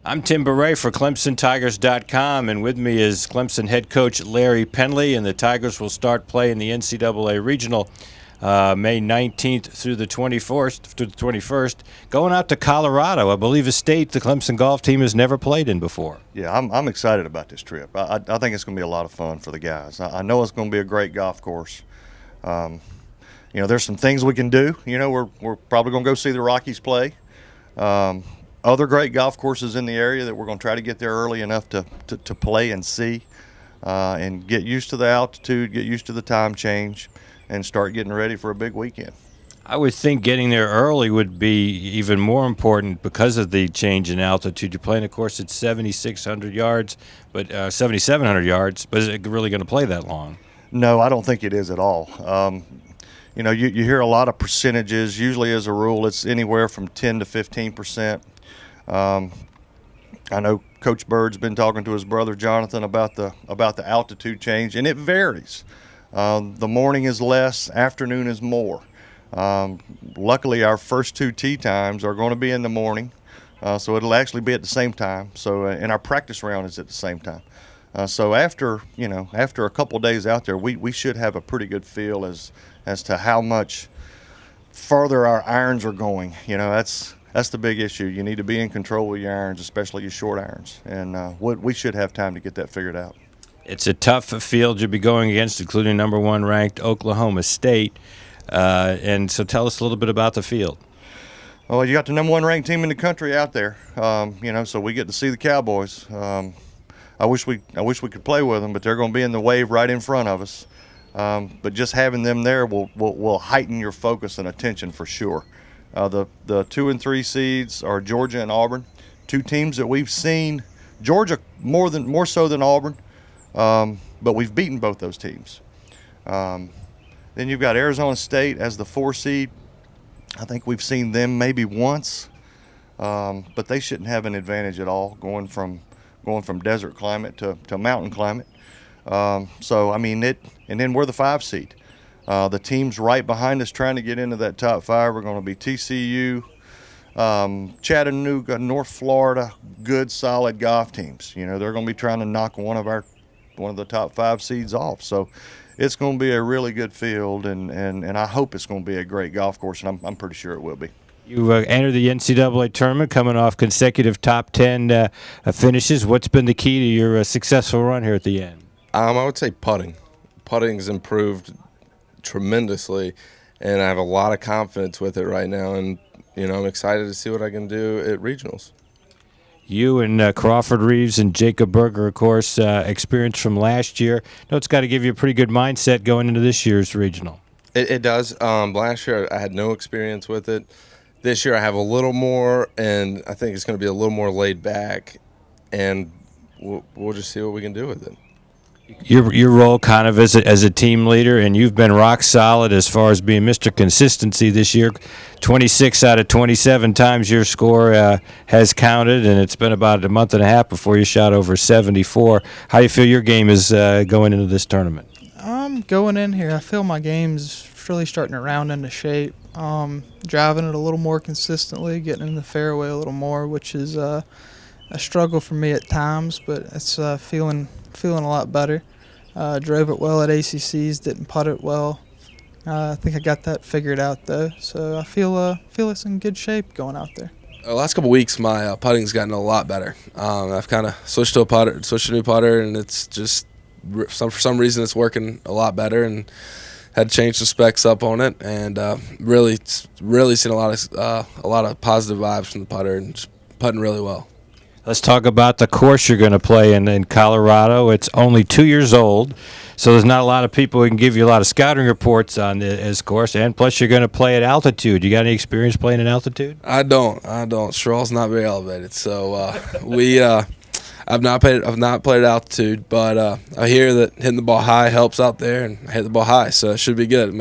I'm Tim Beret for ClemsonTigers.com, and with me is Clemson head coach Larry Penley, and the Tigers will start play in the NCAA Regional May 19th through the 21st, going out to Colorado, I believe a state the Clemson golf team has never played in before. Yeah, I'm excited about this trip. I think it's going to be a lot of fun for the guys. I know it's going to be a great golf course. There's some things we can do. We're probably going to go see the Rockies play. Other great golf courses in the area that we're going to try to get there early enough to play and see and get used to the altitude, get used to the time change, and start getting ready for a big weekend. I would think getting there early would be even more important because of the change in altitude. You're playing a course at 7,600 yards, but 7,700 yards, but is it really going to play that long? No, I don't think it is at all. You hear a lot of percentages. Usually, as a rule, it's anywhere from 10 to 15%. I know Coach Bird's been talking to his brother Jonathan about the altitude change, and it varies. The morning is less, afternoon is more. Luckily, our first two tee times are going to be in the morning, so it'll actually be at the same time. So, and our practice round is at the same time. So after a couple of days out there, we should have a pretty good feel as to how much further our irons are going. That's the big issue. You need to be in control of your irons, especially your short irons, and we should have time to get that figured out. It's a tough field you'll be going against, including number one ranked Oklahoma State. And so tell us a little bit about the field. Well, you got the number one ranked team in the country out there, so we get to see the Cowboys. I wish we could play with them, but they're going to be in the wave right in front of us. But just having them there will heighten your focus and attention for sure. The 2 and 3 seeds are Georgia and Auburn, two teams that we've seen. Georgia more so than Auburn, but we've beaten both those teams. Then you've got Arizona State as the 4 seed. I think we've seen them maybe once, but they shouldn't have an advantage at all going from desert climate to mountain climate. And then we're the 5 seed. The teams right behind us trying to get into that top 5 are going to be TCU, Chattanooga, North Florida, good solid golf teams. They're going to be trying to knock one of the top 5 seeds off. So it's going to be a really good field, and I hope it's going to be a great golf course, and I'm pretty sure it will be. You entered the NCAA tournament coming off consecutive top 10 finishes. What's been the key to your successful run here at the end? I would say putting. Putting's improved tremendously, and I have a lot of confidence with it right now, and I'm excited to see what I can do at regionals. You and Crawford Reeves and Jacob Berger, of course, experience from last year. It's got to give you a pretty good mindset going into this year's regional. It does. Last year I had no experience with it. This year I have a little more, and I think it's going to be a little more laid back, and we'll just see what we can do with it. Your role kind of as a team leader, and you've been rock solid as far as being Mr. Consistency this year. 26 out of 27 times your score has counted, and it's been about a month and a half before you shot over 74. How do you feel your game is going into this tournament? Going in here, I feel my game's really starting to round into shape. Driving it a little more consistently, getting in the fairway a little more, which is a struggle for me at times, but it's feeling a lot better. Drove it well at ACCs, didn't putt it well. I think I got that figured out though, so I feel it's in good shape going out there. The last couple weeks, my putting's gotten a lot better. I've kind of switched to a new putter, and it's just for some reason it's working a lot better, and had to change the specs up on it, and really seen a lot of positive vibes from the putter, and just putting really well. Let's talk about the course you're going to play in Colorado. It's only 2 years old, so there's not a lot of people who can give you a lot of scouting reports on this course, and plus you're going to play at altitude. You got any experience playing at altitude? I don't. Stroll's not very elevated, so I've not played at altitude, but I hear that hitting the ball high helps out there, and I hit the ball high, so it should be good.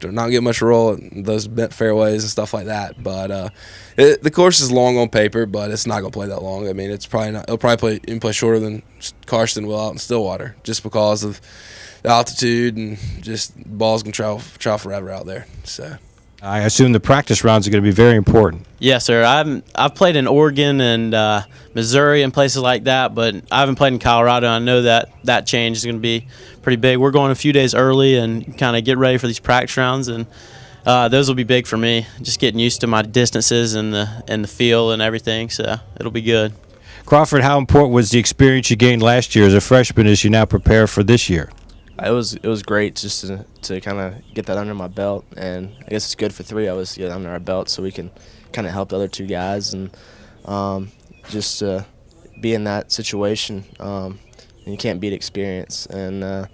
Not get much roll in those bent fairways and stuff like that, but the course is long on paper, but it's not gonna play that long. I mean, it's probably not. It'll probably play shorter than Karsten will out in Stillwater, just because of the altitude and just balls can travel forever out there. So I assume the practice rounds are going to be very important. Yes, sir. I've played in Oregon and Missouri and places like that, but I haven't played in Colorado. I know that change is going to be pretty big. We're going a few days early and kind of get ready for these practice rounds, and those will be big for me. Just getting used to my distances and the feel and everything, so it'll be good. Crawford, how important was the experience you gained last year as a freshman as you now prepare for this year? It was great just to kind of get that under my belt, and I guess it's good for 3 of us to get under our belt so we can kind of help the other 2 guys and just be in that situation. And you can't beat experience, and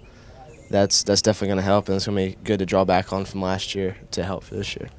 that's definitely going to help, and it's going to be good to draw back on from last year to help for this year.